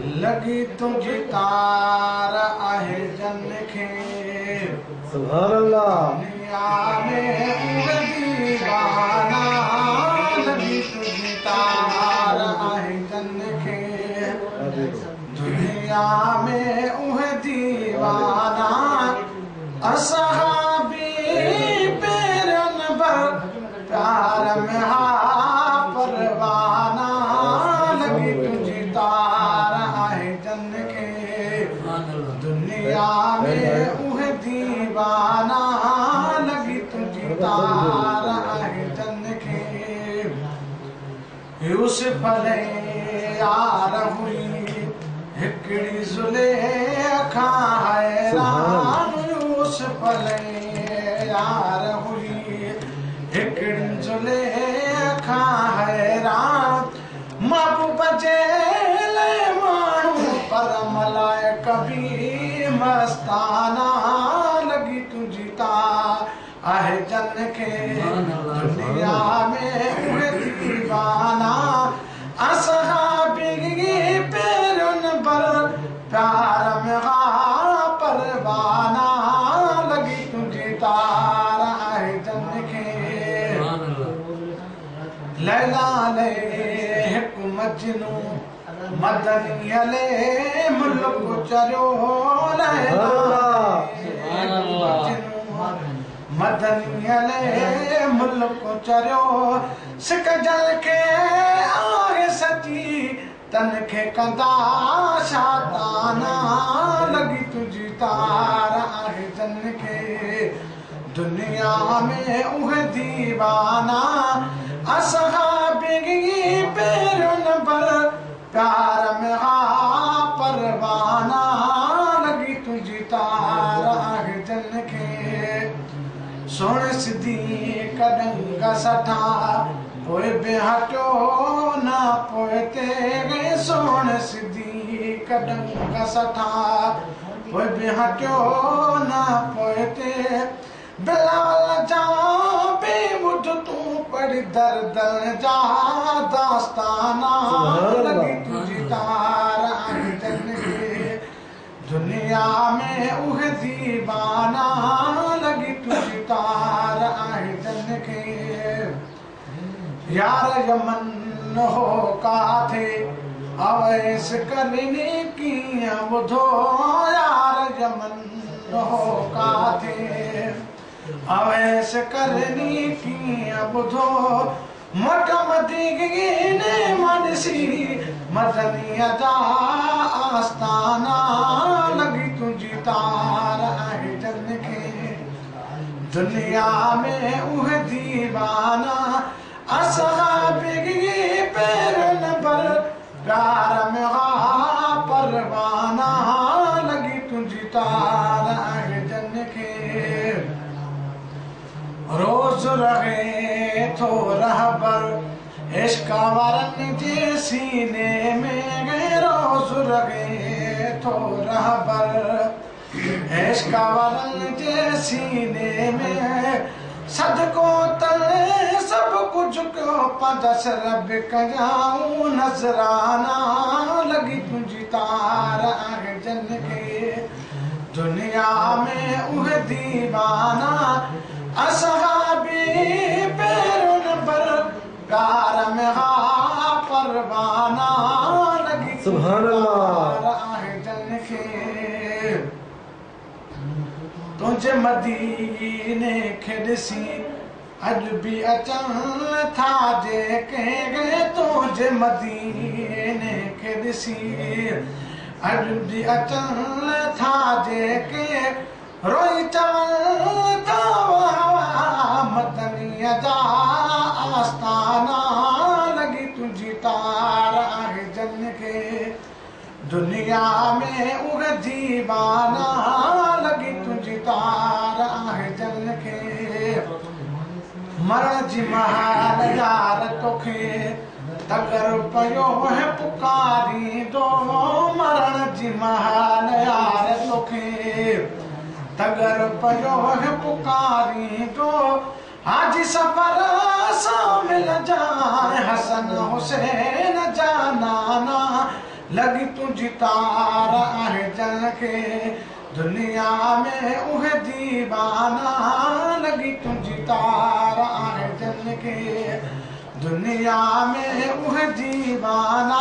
लगी तुझी तार आहे जन खे सुभान अल्लाह दुनिया में उहे दीवाना लगी तुझी तार आहे जन खे दुनिया में उहे दीवाना असहाबी पेरन भर प्यार में हा परवाना लगी तुझी तार आहे जन खे दुनिया में उहे दीवाना लगी तुझी तार आहे जन खे यूसुफ ले यार हुई हिकड़ी ज़ुलेखा हैरान यूसुफ ले यार हुई हिकड़ी ज़ुलेखा हैरान महबूब जे ले माण्हू पर मलाइक भी मस्ताना लगी तुझी तार आहे जन खे दुनिया में उहे दीवाना असहाबी पेरन पर प्यार में हा परवाना लगी तुझी तार आहे जन खे लैला ले हिक मजनू मदनीअ ले मुल्क चरियो लैला मदनीअ ले मुल्क चरियो सिक जल खे आहे सची तन खे कंदा शाताना लगी तुझी तार आहे जन खे दुनिया में उहे दीवाना असहाबी पेरन पर प्यार में हा परवाना लगी तुझी तार आहे जन खे सुण सिद्दीक़ डंग सठा पोइ बि हटियो न पोइ ते सुण सिद्दीक़ डंग सठा पोइ बि हटियो न पोइ ते बिलाल जा बि ॿुध तूं पढ़ दर्द जा दास्ताना लगी तुझी तार आहे जन खे दुनिया में उहे दीवाना लगी तुझी तार आहे जन खे यार यमन हो काथे अवैस करनी कीअं ॿुधो यार यमन हो काथे अवैस करनी कीअं ॿुधो मट मदीने मनसी मदनीअ जा आस्ताना लगी तुझी तार आहे जन खे दुनिया में उहे दीवाना असहाबी पेरन पर प्यार में हा परवाना लगी तुझी तार आहे जन खे रोज रहे थो रहबर इश्क वारन जे सीने में रोज रहे थो रहबर इश्क वारन जे सीने में सदको तले सब कुछ क्यों पदस रब कयाऊं नजराना लगी तुझी तार आहे जन खे दुनिया में उहे दीवाना असहाबी पेरन पर प्यार में हा परवाना लगी सुभान अल्लाह आहे जन खे तुझे मदीने खे ॾिसी अॼु बि अचनि था जेके तुझे मदीने खे ॾिसी अॼु बि अचनि था जेके रोई चवनि था मदनीअ जा आस्ताना लगी तुझी तार आहे जन खे दुनिया में उहे दीवाना लगी तुझी तार आहे जन खे मरण जी महाल यार तोखे तगर पयो है पुकारींदो मरण जी महाल यार तोखे तगर पयो है पुकारींदो हाजी सफर सां मिल जाए हसन हुसैन जा नाना लगी तुझी तार आहे जन के दुनिया में उहे दीवाना लगी तुझी तार आहे जन के दुनिया में उहे दीवाना